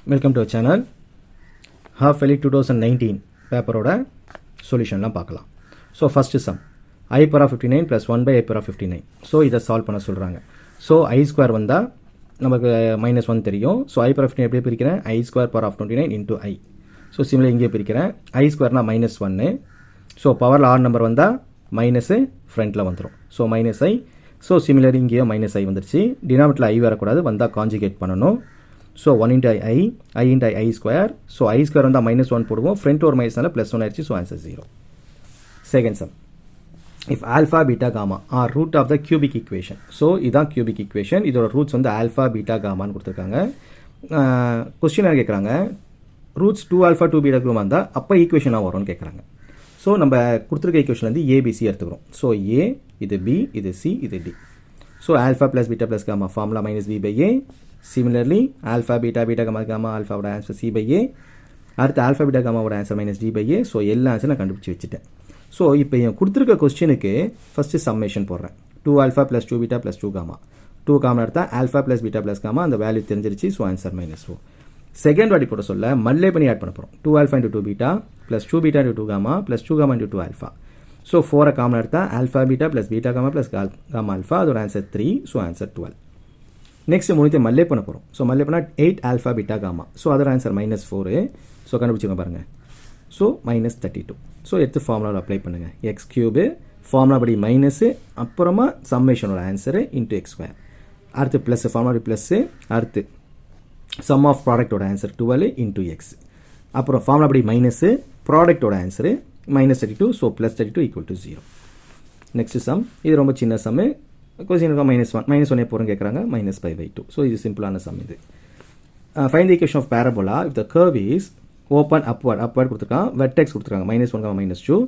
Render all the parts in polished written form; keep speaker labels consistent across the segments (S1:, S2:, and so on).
S1: Welcome to channel. Half எலி 2019 பேப்பரோட சொல்யூஷன்லாம் பார்க்கலாம். So first some I power of 59 plus 1 by I power of 59. So இதை solve பண்ண சொல்கிறாங்க. ஸோ I ஸ்கொயர் வந்தால் நமக்கு -1 தெரியும். ஸோ I power of 59 எப்படி பிரிக்கிறேன்? I square power of 29 into I. So similar இங்கே பிரிக்கிறேன். I ஸ்கொயர்னா -1. ஸோ பவரில் ஆட் நம்பர் வந்தால் மைனஸு ஃப்ரண்ட்டில் வந்துடும். So -I. ஸோ சிமிலர் இங்கேயும் -I வந்துருச்சு. டினாமினேட்டரில் I வரக்கூடாது, வந்தால் கான்ஜுகேட் பண்ணணும். So 1 into I into I square. So I square வந்தால் -1 போடுவோம். ஃப்ரண்ட் ஒரு மைனஸ்னால +1 ஆயிடுச்சு. So answer 0. Second sum, if alpha beta gamma are root of the cubic equation. So இதான் cubic equation. இதோட ரூட்ஸ் வந்து ஆல்ஃபா பீட்டா காமான்னு கொடுத்துருக்காங்க. Question கேட்குறாங்க, roots 2 alpha 2 beta gamma இருந்தால் அப்போ ஈக்குவேஷனாக வரும்னு கேட்குறாங்க. ஸோ நம்ம கொடுத்துருக்க ஈக்குவேஷன்லேருந்து ஏபிசி எடுத்துக்கிறோம். ஸோ ஏ, இது பி, இது சி, இது D. So alpha plus beta plus gamma formula -b/a. Similarly alpha beta beta gamma ஆல்ஃபாவோட ஆன்சர் c/a. அடுத்து ஆல்ஃபா பீட்டா காமாவோட ஆன்சர் -d/a. ஸோ எல்லா ஆன்சர் நான் கண்டுபிடிச்சி வச்சுட்டேன். ஸோ இப்போ என் கொடுத்துருக்க கொஸ்டினுக்கு ஃபஸ்ட்டு சம்மேஷன் போடுறேன். 2 alpha plus 2 beta plus 2 gamma. 2 common எடுத்தால் alpha plus beta plus gamma, அந்த வேல்யூ தெரிஞ்சிருச்சு. So answer -4. செகண்ட் வாட்டி போட சொல்ல மல்லே பண்ணி ஆட் பண்ண போகிறோம். 2 alpha into 2 beta plus 2 beta into 2 gamma plus 2 gamma into 2 alpha. So 4 common எடுத்தால் alpha beta plus beta gamma plus gamma alpha, அதோட ஆன்சர் 3. So answer 12. நெக்ஸ்ட் மூணுத்தை மல்லே பண்ண போகிறோம். ஸோ மல்லே பண்ணால் 8 alpha beta gamma. ஸோ அதோட ஆன்சர் -4. ஸோ கண்டுபிடிச்சிங்க பாருங்கள். ஸோ -32. ஸோ எடுத்து ஃபார்முலாவில் அப்ளை பண்ணுங்கள். எக்ஸ் கியூபு ஃபார்முலா படி மைனஸு, அப்புறமா சம்மேஷனோட ஆன்சரு இன்ட்டு எக்ஸ் ஸ்கொயர். அடுத்து ப்ளஸ் ஃபார்முலா ப்ளஸ்ஸு, அடுத்து சம் ஆஃப் ப்ராடக்டோட ஆன்சர் 12 இன்ட்டு எக்ஸ். அப்புறம் ஃபார்முலா படி மைனஸு, ப்ராடக்டோட ஆன்சரு -32. ஸோ +32 = 0. நெக்ஸ்ட் சம், இது ரொம்ப சின்ன சம்மு. கொஸ்டினுக்கு -1 எப்போன்னு கேட்குறாங்க. -5/2. ஸோ இது சிம்பிளான சம். இது find the equation of parabola if the curve is open upward கொடுத்துருக்கான். வெர்டெக்ஸ் கொடுத்துருக்காங்க -1, -2.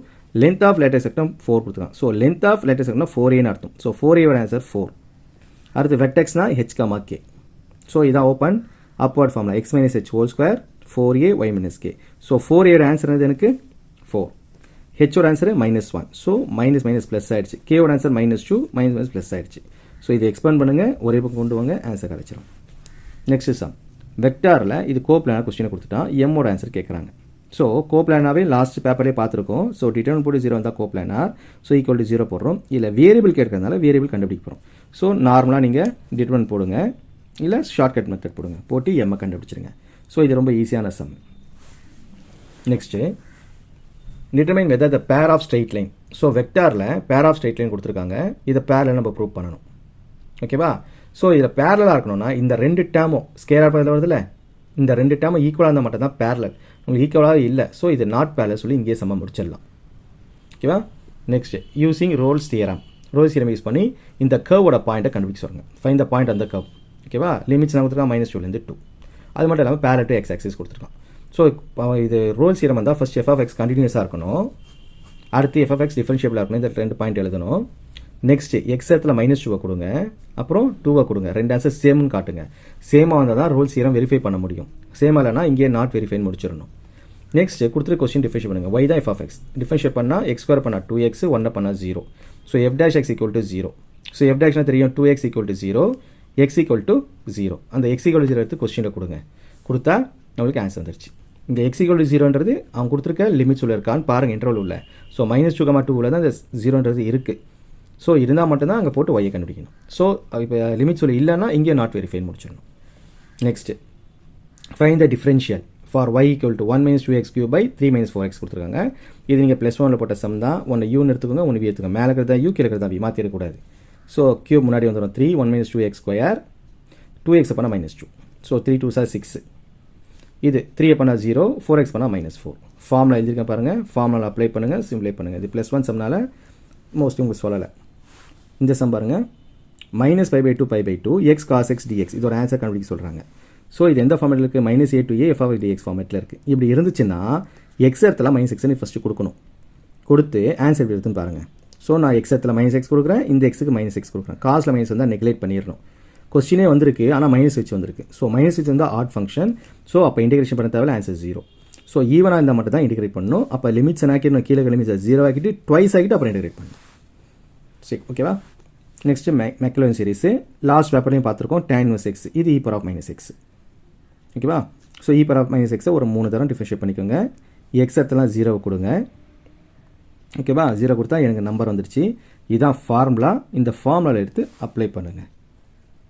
S1: லென்த் ஆஃப் லேட்டஸ்ட் செக்டம் 4 கொடுத்துருக்காங்க. ஸோ லென்த் ஆஃப் லேட்டஸ்ட் செக்டம்னா 4a அர்த்தம். So 4a answer 4. அடுத்து வெர்டெக்ஸ்னா h, k. ஸோ இதான் open upward formula x - h whole square 4a y - k. So 4a answer எனக்கு 4. h ஓட ஆன்சர் -1. ஸோ மைனஸ் ப்ளஸ் ஆயிடுச்சு. k ஓட ஆன்சர் -2, மைனஸ் ப்ளஸ் ஆயிடுச்சு. ஸோ இதை எக்ஸ்பேண்ட் பண்ணுங்கள், ஒரே பக்கம் கொண்டு வாங்க, ஆன்சர் கிடைச்சிடும். நெக்ஸ்ட் சம், வெக்டாரில் இது கோப்ளானாக கொஸ்டினை கொடுத்துட்டா எம்மோட ஆன்சர் கேட்குறாங்க. ஸோ கோப்ளானாவே லாஸ்ட் பேப்பரே பார்த்துருக்கோம். ஸோ டிட்டர்மினன்ட் போட்டு 0 வந்தால் கோப்ளானார். ஸோ = 0 போடுறோம். இல்லை வேரியபிள் கேட்கறதுனால வேரியபிள் கண்டுபிடிக்க போகிறோம். ஸோ நார்மலாக நீங்கள் டிட்டர்மினன்ட் போடுங்க, இல்லை ஷார்ட்கட் மெத்தட் போடுங்க, போட்டு எம்மை கண்டுபிடிச்சிருங்க. ஸோ இது ரொம்ப ஈஸியான sum. Next, determine whether the pair of straight line. So வெக்டாரில் பேர் ஆஃப் ஸ்ட்ரெயிட் லைன் கொடுத்துருக்காங்க. இதை பேரில் நம்ம ப்ரூவ் பண்ணணும். ஓகேவா? ஸோ இதில் பேரலாக இருக்கணும்னா இந்த ரெண்டு டேமும் ஸ்கேலார் பக்கத்தில் வருதுல்ல, இந்த ரெண்டு டேமும் ஈக்குவலாக இருந்தால் மட்டும் தான் பேரலல். உங்களுக்கு ஈக்குவலாக இல்லை. ஸோ இது நாட் பேரலல் சொல்லி இங்கேயே சமம் முடிச்சிடலாம். ஓகேவா? Next, using Rolle's theorem. Rolle's theorem use பண்ணி இந்த கர்வோட பாயிண்ட்டை கண்டுபிடிக்க சொல்லுங்கள். ஃபைண்ட் த பாயிண்ட் அந்த கர்வ். ஓகேவா? லிமிட்ஸ் நான் கொடுத்துருக்கான் -2 to 2. அது மட்டும் இல்லாமல் பேரலல் டு எக்ஸ் ஆக்சிஸ் கொடுத்துருக்கான். ஸோ இது ரோல்ஸ் தியரம் வந்தால் ஃபர்ஸ்ட் f(x) கண்டினியூஸாக இருக்கணும். அடுத்து f(x) டிஃபரன்ஷியபிளாக இருக்கணும். இந்த 2 பாயிண்ட் எழுதணும். நெக்ஸ்ட் எக்ஸ் இடத்துல -2 கொடுங்க, அப்புறம் 2 கொடுங்க. ரெண்டு ஆன்சர் சேம்னு காட்டுங்க. சேமாக வந்தால் தான் ரோல்ஸ் தியரம் வெரிஃபை பண்ண முடியும். சேமாக இல்லைனா இங்கே நாட் வெரிஃபைன்னு முடிச்சிடணும். நெக்ஸ்ட் கொடுத்துரு கொஸ்டின் டிஃபரன்ஷியேட் பண்ணுங்கள். y தான் f(x). டிஃபரன்ஷியேட் பண்ணால் x² பண்ணால் 2x, 1 பண்ணால் 0. So f'(x) = 0. ஸோ f' தெரியும், 2x = 0, x = 0. அந்த x = 0 எடுத்து கொஸ்டினில் கொடுங்க. கொடுத்தா நம்மளுக்கு ஆன்சர் வந்துருச்சு. இந்த x = 0ன்றது அவங்க கொடுத்துருக்க லிமிட்ஸ் உள்ள இருக்கான்னு பாருங்கள். இன்டர்வல் உள்ள. ஸோ -2, 2 தான் இந்த 0ன்றது இருக்குது. ஸோ இருந்தால் மட்டும்தான் அங்கே போட்டு y கண்டுபிடிக்கணும். ஸோ இப்போ லிமிட்ஸ் உள்ள இல்லைன்னா இங்கே நாட் வெரிஃபைன் முடிச்சிடணும். Next, find the differential for y = 1 - 2x³ by 3 - 4x கொடுத்துருக்காங்க. இது நீங்கள் +1 போட்ட சம் தான். ஒன்று யூன்னு எடுத்துக்கோங்க, ஒன்று v எடுத்துக்கோங்க. மேலே இருக்கிறதா யூ, கீழே இருக்கிறதா v, மாற்றி இருக்கக்கூடாது. ஸோ கியூப் முன்னாடி வந்துடும் 3, 1 - 2x², 2x பண்ணால் -2. So 3 2s are 6. இது 3 பண்ணால் 0, 4x பண்ணால் -4. ஃபார்முலா எழுதியிருக்கேன் பாருங்கள். ஃபார்முலா அப்ளை பண்ணுங்கள், சிம்ப்ளை பண்ணுங்கள். இது +1 சம்னால மோஸ்ட்லி உங்களுக்கு சொல்லலை. இந்த சம் பாருங்கள், -π/2 π/2 x cos x dx. இதோட ஆன்சர் கண்டுபிடிக்க சொல்கிறாங்க. ஸோ இது எந்த ஃபார்மேட்டில் இருக்குது? -a to a f(x) dx ஃபார்மேட்டில் இருக்குது. இப்படி இருந்துச்சுன்னா எக்ஸ் இடத்துல -x ஃபஸ்ட்டு கொடுக்கணும். கொடுத்து ஆன்சர் எப்படி இருக்குன்னு பாருங்கள். ஸோ நான் எக்ஸ் இடத்துல -x கொடுக்குறேன், இந்த எக்ஸுக்கு -x கொடுக்குறேன். காசில் மைனஸ் வந்தால் நெக்லேட் பண்ணிடணும். கொஸ்டினே வந்திருக்கு, ஆனால் -h வந்திருக்கு. ஸோ -h வந்தால் ஆட் ஃபங்க்ஷன். ஸோ அப்போ இன்டிகிரேஷன் பண்ண தேவையில்ல, ஆன்சர் 0. ஸோ ஈவனாக இருந்தால் மட்டும் தான் இன்டிகிரேட் பண்ணணும். அப்போ லிமிட்ஸ் ஆக்கிடணும், கீழே லிமிட்ஸ் 0 ஆக்கிட்டு ட்வைஸ் ஆகிட்டு அப்புறம் இன்டிகிரேட் பண்ணணும். சரி, ஓகேவா? நெக்ஸ்ட்டு மேக்லோரின் சீரிஸு லாஸ்ட் பேப்பர்லையும் பார்த்துருக்கோம். tan 1x இது e⁻⁻x. ஓகேவா? So e power of minus எக்ஸை ஒரு 3 தரம் டிஃபரன்ஷியேட் பண்ணிக்கோங்க. எக்ஸ் இடத்துலாம் 0 கொடுங்க. ஓகேவா, 0 கொடுத்தா எனக்கு நம்பர் வந்துடுச்சு. இதுதான் ஃபார்முலா. இந்த ஃபார்முலாவில் எடுத்து அப்ளை பண்ணுங்கள்.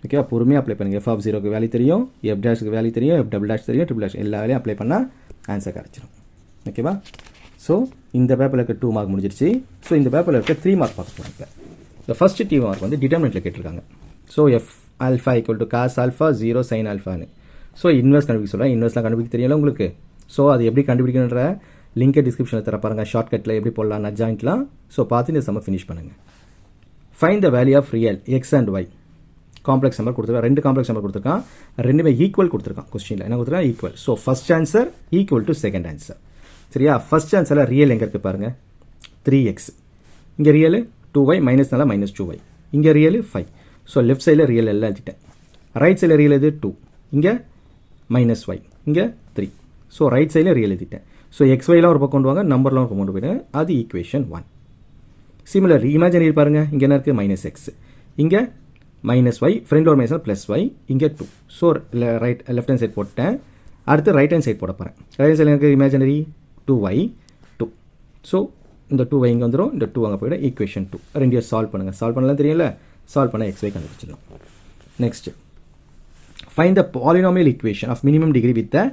S1: ஓகேவா, பொறுமையாக அப்ளை பண்ணுங்கள். எஃப் ஆஃப் 0க்கு வேல்யூ தெரியும், எஃப் டேஷுக்கு வேல்யூ தெரியும், எஃப் டபுள் டேஷ் தெரியும், ட்ரிபிள் டேஷ் எல்லா வேலையும் அப்ளை பண்ணால் ஆன்சர் கிடச்சிடும். ஓகேவா, ஸோ இந்த பேப்பரில் இருக்க 2 மார்க் முடிஞ்சிருச்சு. ஸோ இந்த பேப்பரில் இருக்க 3 மார்க் பார்க்க போகிறாங்க. இந்த ஃபஸ்ட்டு 3 மார்க் வந்து டிட்டர்மினெண்ட்டில் கேட்டிருக்காங்க. So F alpha equal to cos alpha 0 sine ஆல்ஃபான்னு. ஸோ இன்வெர்ஸ் கண்டுபிடிக்க சொல்கிறேன். இன்வெர்ஸ்லாம் கண்டுபிடிக்க தெரியல உங்களுக்கு. ஸோ அது எப்படி கண்டுபிடிக்கணுன்ற லிங்கை டிஸ்கிரிப்ஷனில் தர பாருங்கள். ஷார்ட்கட்டில் எப்படி போடலாம், அட்ஜாயிண்ட்லாம். ஸோ பார்த்து இந்த சம்ம ஃபினிஷ் பண்ணுங்கள். Find the value of real x and y. Complex number கொடுத்துருக்கான், 2 காம்ப்ளெக்ஸ் நம்பர் கொடுத்துருக்கான், ரெண்டுமே ஈக்குவல் கொடுத்துருக்கான். கொஸ்டினில் என்ன கொடுத்துருக்கான், equal. So first answer equal to second answer. சரியா, ஃபஸ்ட் ஆன்சரில் ரியல் எங்கே இருக்குது பாருங்கள், 3x. இங்கே ரியல் 2y மைனஸ்னால -2y. இங்கே ரியல் 5. ஸோ லெஃப்ட் சைடில் ரியல் எல்லாம் எழுதிட்டேன். ரைட் சைடில் ரியல் எது 2, இங்கே -y, இங்கே 3. ஸோ ரைட் சைடில் ரியல் எழுதிட்டேன். ஸோ xyலாம் ஒரு பக்கம் கொண்டு வாங்க, நம்பர்லாம் ஒரு கொண்டு போயிடுங்க. அது ஈக்குவேஷன் 1. சிமிலர் இமேஜினரி பாருங்கள், இங்கே என்ன இருக்குது -x, இங்கே -y, ஃப்ரெண்ட் ஒரு மைனஸ் +y, இங்கே 2. ஸோ லெஃப்ட் ஹேண்ட் சைட் போட்டேன். அடுத்து ரைட் ஹேண்ட் சைட் போட போகிறேன். ரைட் ஹேண்ட் சைடில் எனக்கு இமேஜினரி 2y 2. ஸோ இந்த 2y இங்கே வந்துடும், இந்த 2 அங்கே போய்டும். ஈக்குவேஷன் 2 ரெண்டையும் சால்வ் பண்ணுங்கள். சால்வ் பண்ணலாம் தெரியல, சால்வ் பண்ண xy கண்டுபிடிச்சிடலாம். Next, find the polynomial equation of minimum degree with the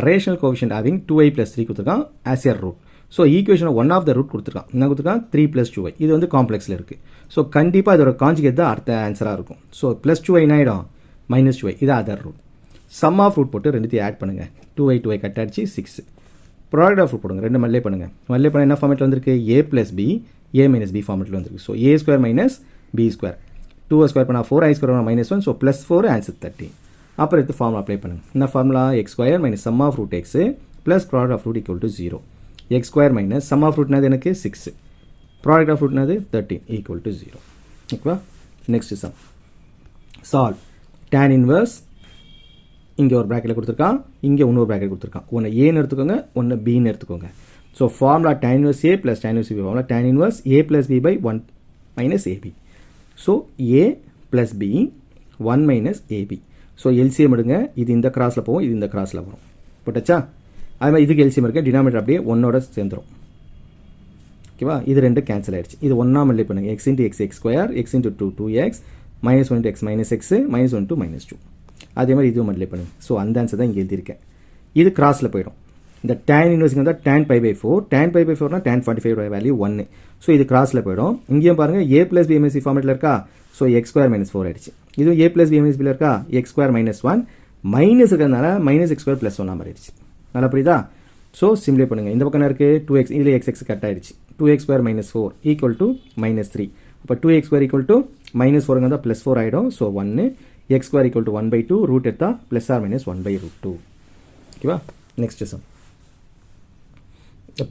S1: rational coefficient having 2y + 3 கொடுத்துருக்கான் as a root. So equation 1 of the root கொடுத்துருக்கான். என்ன கொடுத்துருக்கான், 3 + 2y. இது வந்து காம்ப்ளெக்ஸில் இருக்குது. ஸோ கண்டிப்பாக இதோட கான்ஜுகேட் தான் அடுத்த ஆன்சராக இருக்கும். ஸோ +2y ஆகிடும், -2y இது other root. Sum of root போட்டு ரெண்டுத்தையும் ஆட் பண்ணுங்கள். 2y கட் ஆகிடுச்சு 6. ப்ராடக்ட் ஆஃப் ரூட் போடுங்க, ரெண்டு மல்லே பண்ணுங்கள். மல்லே பண்ண என்ன ஃபார்மேட்டில் வந்திருக்கு, a + b a - b ஃபார்மேட்டில் வந்திருக்கு. So a² - b². 2² பண்ணால் 4, i² -1. So +4 answer 13. அப்புறம் எடுத்து ஃபார்முலா அப்ளை பண்ணுங்கள். என்ன formula, x² - sum of root x plus product of root equal to 0. x² - sum of ரூட்னது எனக்கு 6, ப்ராடக்ட் ஆஃப் ரூட்னது 13 ஈக்குவல் டு 0. ஓகேவா, next sum. Solve tan inverse. இங்கே ஒரு ப்ராக்கெட்டில் கொடுத்துருக்கான், இங்கே இன்னொரு ப்ராக்கெட் கொடுத்துருக்கான். ஒன்று ஏன்னு எடுத்துக்கோங்க, ஒன்று பின்னு எடுத்துக்கோங்க. So formula tan inverse a + tan inverse b formula tan inverse a + b / 1 - ab. So a + b 1 - ab. So LCM எடுங்க. இது இந்த கிராஸில் போகும், இது இந்த கிராஸில் வரும். போட்டச்சா, அது மாதிரி இதுக்கு எல்சிஎம் இருக்குது. டினாமினேட்டர் அப்படியே 1ஓட சேர்ந்துடும். ஓகேவா, இது 2 கேன்சல் ஆகிடுச்சு. இது 1 மல்டிப்ளை பண்ணுங்கள். x × x x², x × 2 2x, -1 × x -x, -1 to -2. அதே மாதிரி இதுவும் மல்டிப்ளை பண்ணுங்கள். ஸோ அந்த ஆன்சர் தான் இங்கே எழுதியிருக்கேன். இது கிராஸில் போயிடும். இந்த tan இன்வர்ஸ்க்கு வந்தால் tan π/4, tan π/4னா tan 45 value 1. So இது கிராஸில் போயிடும். இங்கேயும் பாருங்கள் a + b - c ஃபார்மேட்டில் இருக்கா. ஸோ x² - 4 ஆயிடுச்சு. இதுவும் a + b - b இருக்கா, x² - 1 மைனஸ் இருக்கிறதுனால -x² + 1 ஆயிடுச்சு. நல்லா புரியுதா. ஸோ சிம்ப்ளை பண்ணுங்கள். இந்த பக்கம் இருக்குது 2x, இதில் x கட் ஆகிடுச்சு. 2x² - 4 equal to -3. அப்போ 2x² ஈக்குவல் டு -4 இருந்தால் +4 ஆகிடும். So 1, x² equal to 1/2, root எடுத்தால் +or - 1/√2. ஓகேவா, next sum.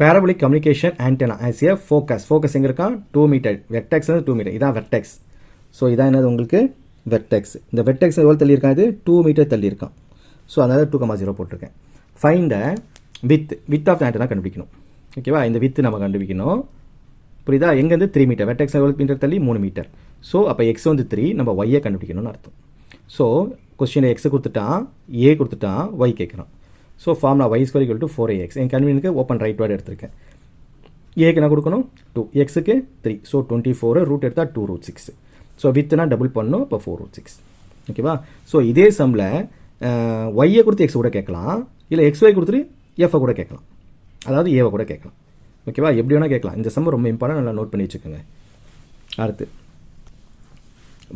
S1: Parabolic communication antenna as a focus. Focus எங்கே இருக்கான், 2 மீட்டர். வெர்டெக்ஸ் 2 மீட்டர், இதான் வெர்டெக்ஸ். ஸோ இதான் என்னது உங்களுக்கு வெர்டெக்ஸ். இந்த வெர்டெக்ஸ் எவ்வளோ தள்ளி இருக்கான், இது 2 மீட்டர் தள்ளி இருக்கான். ஸோ அதனால் 2,0 போட்டிருக்கேன். Find the width of the antenna கண்டுபிடிக்கணும். ஓகேவா, இந்த வித்து நம்ம கண்டுபிடிக்கணும். புரியுதா, எங்கேருந்து 3 மீட்டர். வெர்டெக்ஸ் எவ்வளோ மீட்டர் தள்ளி, 3 மீட்டர். ஸோ அப்போ எக்ஸ் வந்து 3, நம்ம ஒய்யை கண்டுபிடிக்கணும்னு அர்த்தம். ஸோ கொஸ்டின் எக்ஸ் கொடுத்துட்டான், ஏ கொடுத்துட்டான், ஒய் கேட்குறான். So formula y = = 4ax. என் கன்வீனியனுக்கு ஓப்பன் ரைட் வேர்டு எடுத்திருக்கேன். ஏக்கு என்ன கொடுக்கணும் 2, எக்ஸுக்கு 3. ஸோ 24, ரூட் எடுத்தால் 2√6. ஸோ வித்துனா டபுள் பண்ணணும், இப்போ 4√6. ஓகேவா, ஸோ இதே சம்மில் ஒய்யை கொடுத்து எக்ஸ் கூட கேட்கலாம், இல்லை xy கொடுத்துட்டு எஃப்ஐ கூட கேட்கலாம், அதாவது ஏவை கூட கேட்கலாம். ஓகேவா, எப்படி வேணால் கேட்கலாம். இந்த சம் ரொம்ப இம்பார்ட்டன்ட், நல்லா நோட் பண்ணி வச்சுக்கோங்க. அடுத்து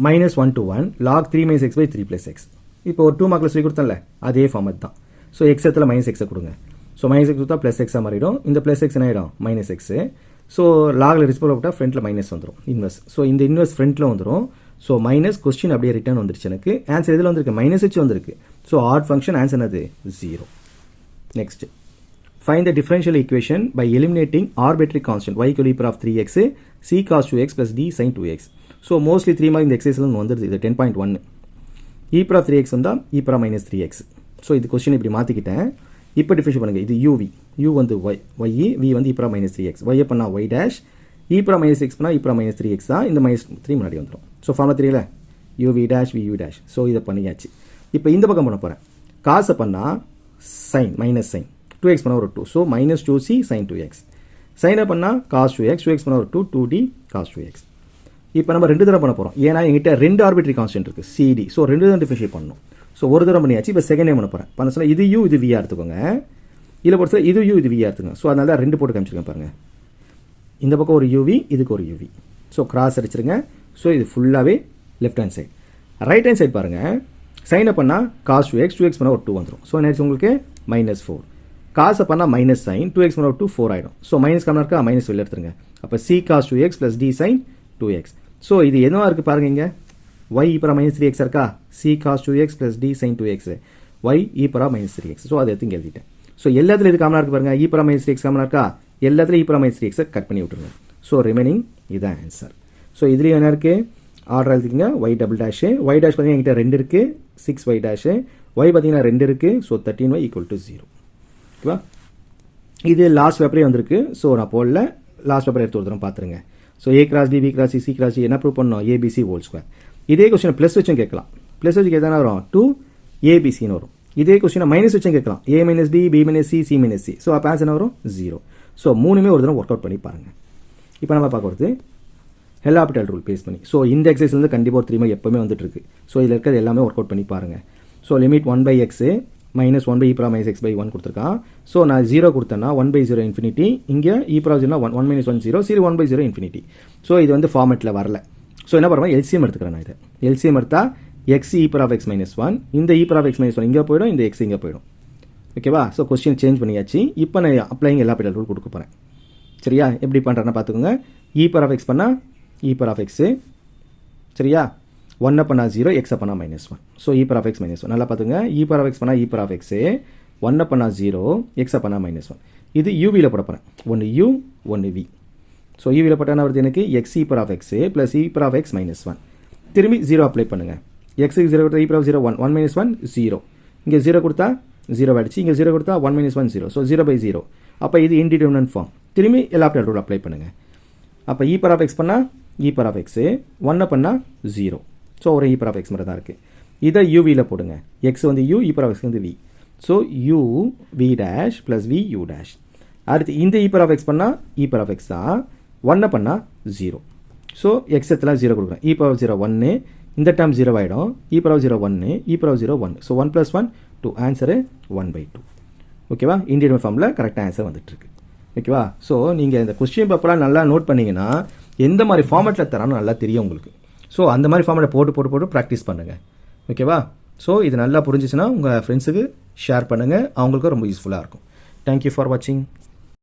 S1: -1 to 1 log 3 - x / 3 + x. இப்போ ஒரு 2 மார்க்கில் சொல்லி கொடுத்தேன்ல, அதே ஃபார்மட் தான். ஸோ எக்ஸ் இடத்துல -x கொடுங்க. ஸோ -x கொடுத்தா +x மாறிடும். இந்த +x என்ன ஆகிடும், -x. ஸோ லாகில் ரிஸ்பெக்ட் போட்டால் ஃப்ரண்ட்டில் மைனஸ் வந்துடும், இன்வெர்ஸ். ஸோ இந்த இன்வெர்ஸ் ஃப்ரண்ட்டில் வந்துடும். ஸோ மைனஸ் கொஸ்டின் அப்படியே ரிட்டர்ன் வந்துருச்சு. எனக்கு ஆன்சர் எதில் வந்திருக்கு, -h வந்திருக்கு. ஸோ ஆட் ஃபங்க்ஷன் ஆன்சர் என்னது 0. Next, find the differential equation by eliminating arbitrary constant y = e⁻³ 3x c cos 2x + d sin 2x. So mostly 3 mark இந்த எக்ஸசைஸ்ல வந்துடுது. இது 10.1. e⁻³ 3x வந்தால் e⁻ - 3x. ஸோ இது question இப்படி மாற்றிக்கிட்டேன். இப்போ differentiate பண்ணுங்கள். இது uv, u வந்து y, v வந்து e⁻ - 3x. y பண்ணால் y dash, e⁻ - x பண்ணால் e⁻ - 3x தான். இந்த -3 முன்னாடி வந்துடும். ஸோ ஃபார்முலா தெரியல, uv dash vu dash. So இதை பண்ணியாச்சு. இப்போ இந்த பக்கம் பண்ண போகிறேன். காசை பண்ணால் சைன் மைனஸ் சைன் 2x பண்ண ஒரு 2. So minus 2c sin 2x. சைனை பண்ணால் காஸ் 2x, 2x பண்ண ஒரு 2, 2d காஸ் 2x. இப்போ நம்ம 2 தடவை பண்ண போகிறோம். ஏன்னா எங்கிட்ட 2 ஆர்பிட்ரி கான்ஸ்டன்ட் இருக்குது cd. ஸோ 2 தான் டிஃபரன்ஷியேட் பண்ணணும். ஸோ ஒரு தடவை பண்ணியாச்சு. இப்போ செகண்ட் டைம் பண்ண போகிறேன். பண்ண சொல்ல இது u இது v எடுத்துக்கோங்க. இதில் பொறுத்த இது u இது v எடுத்துக்கோங்க. ஸோ அதனால தான் 2 போட்டு காமிச்சிருக்கேன் பாருங்கள். இந்த பக்கம் ஒரு uv, இதுக்கு ஒரு uv. ஸோ கிராஸ் அடிச்சிருங்க. ஸோ இது ஃபுல்லாகவே left hand side. Right hand side பாருங்கள். சைனை பண்ணால் காஸ் 2x, 2x பண்ணால் ஒரு 2 வந்துடும். ஸோ என்ன உங்களுக்கு மைனஸ் 4. காசை பண்ணால் மைனஸ் சைன் 2x பண்ணால் ஒரு 2 4 ஆகிடும். ஸோ மைனஸ் கம்மியாக இருக்கா, மைனஸ் வெளில எடுத்துருங்க. அப்போ c cos 2x plus d sin 2x. So இது என்னவா இருக்குது பாருங்க, இங்கே y e power minus 3x இருக்கா, c cos 2x plus d sin 2x, y e power minus 3x. So அதை எடுத்து இங்கே எழுதிட்டேன். ஸோ எல்லாத்துலையும் இது காமனாக இருக்குது பாருங்கள், e பவர் மைனஸ் 3x காமனாக இருக்கா, எல்லாத்துலையும் e power minus 3x cut பண்ணி விட்டுருங்க. ஸோ ரிமைனிங் இதுதான் ஆன்சர். ஸோ இதுலேயும் என்ன இருக்குது, ஆர்டர் எழுதிக்கிங்க. y double dash, y dash பார்த்தீங்கன்னா என்கிட்ட 2 இருக்குது, 6y டேஷு, y பார்த்தீங்கன்னா 2 இருக்குது. So 13y equal to 0. ஓகேவா, இது லாஸ்ட் பேப்பரே வந்திருக்கு. ஸோ நான் போடல, லாஸ்ட் பேப்பர் எடுத்து ஒரு தரம் பார்த்துருங்க. So a cross b, b cross c, c cross d என்ன ப்ரூவ் பண்ணணும், abc ஹோல் ஸ்கொயர். இதே கொஸ்டின் ப்ளஸ் வச்சும் கேட்கலாம். ப்ளஸ் வச்சு கேட்டால் வரும் 2abcன்னு வரும். இதே கொஸ்டினை மைனஸ் வச்சும் கேட்கலாம், a minus b, b minus c, c minus c. So அப்போ ஆன்சர் என்ன வரும், 0. ஸோ மூணுமே ஒரு தரம் ஒர்க் அவுட் பண்ணி பாருங்கள். இப்போ நம்ம பார்க்கறது ஹெல்லாபிட்டல் ரூல் பேஸ் பண்ணி. ஸோ இந்த எக்ஸசைஸ்லேருந்து கண்டிப்பாக ஒரு 3 மார்க் எப்போவுமே வந்துட்டு இருக்கு. ஸோ இதில் இருக்கிறது எல்லாமே ஒர்க் அவுட் பண்ணி பாருங்கள். So limit 1/x minus 1/e power minus x/1 கொடுத்துருக்கான். ஸோ நான் 0 கொடுத்தேன்னா 1/0 இன்ஃபினிட்டி, இங்கே e பவர் 0 1 மைனஸ் 1 0, சரி 1/0 இன்ஃபினிட்டி. ஸோ இது வந்து ஃபார்மேட்டில் வரல. ஸோ என்ன பண்ணுறேன், எல்சிஎம் எடுத்துக்கிறேன். நான் இதை எல்சிஎம் எடுத்தால் x e power x minus 1, இந்த e பவர் x மைனஸ் 1 இங்கே போயிடும், இந்த x இங்கே போயிடும். ஓகேவா, ஸோ கொஸ்டின் சேஞ்ச் பண்ணியாச்சு. இப்போ நான் அப்ளைங் ஹெல்லாபிட்டல் ரூல் கொடுக்க போகிறேன். சரியா, எப்படி பண்ணுறேன்னா பார்த்துக்கோங்க. e பவர் x பண்ணால் e பவர் x, சரியா, 1 பண்ணால் 0, x பண்ணால் minus 1. So e power x minus 1 நல்லா பார்த்துங்க. e பவர் x பண்ணால் e பவர் x, 1 பண்ணால் 0, x பண்ணால் மைனஸ் 1. இது யூவியில் போட போகிறேன். ஒன்று u, ஒன்று v. ஸோ யூவியில் போட்டால் என்ன வருது எனக்கு, x e power x plus e power x minus 1. திரும்பி 0 அப்ளை பண்ணுங்கள். x 0 கொடுத்தா e பவர் 0 1, 1 மைனஸ் 1 0. இங்கே 0 கொடுத்தா 0 ஆகிடுச்சு, இங்கே 0 கொடுத்தா 1 மைனஸ் 1 0. ஸோ 0/0. அப்போ இது இன்டிடெர்மினன்ட் ஃபார்ம். திரும்பி எல்லாபிட்டல் ரூல் அப்ளை பண்ணுங்கள். அப்போ e பவர் x பண்ணால் e பவர் x, 1 பண்ணால் 0. ஸோ ஒரு e பவர் x மட்டும் தான் இருக்குது. இதை யூவியில் போடுங்க. x வந்து u, e பவர் x வந்து v. So u v dash plus v u dash. அடுத்து இந்த e பவர் x பண்ணால் e பவர் x தான், 1 பண்ணால் 0. ஸோ x எத்தலாம் 0 கொடுக்குறேன். e பவர் 0 1, இந்த டேர்ம் 0 ஆகிடும். e power 0 1, e power 0 1. So 1 + 1 2, answer 1/2. ஓகேவா, இண்டியன் ஃபார்மில் கரெக்டாக ஆன்சர் வந்துட்டுருக்கு. ஓகேவா, ஸோ நீங்கள் இந்த கொஸ்டின் பேப்பர்லாம் நல்லா நோட் பண்ணிங்கன்னா எந்த மாதிரி ஃபார்மேட்டில் தரான்னு நல்லா தெரியும் உங்களுக்கு. ஸோ அந்த மாதிரி ஃபார்மேட்டை போட்டு ப்ராக்டிஸ் பண்ணுங்கள். ஓகேவா, ஸோ இது நல்லா புரிஞ்சிச்சுன்னா உங்கள் ஃப்ரெண்ட்ஸுக்கு ஷேர் பண்ணுங்கள், அவங்களுக்கும் ரொம்ப யூஸ்ஃபுல்லாக இருக்கும். தேங்க்யூ ஃபார் வாட்சிங்.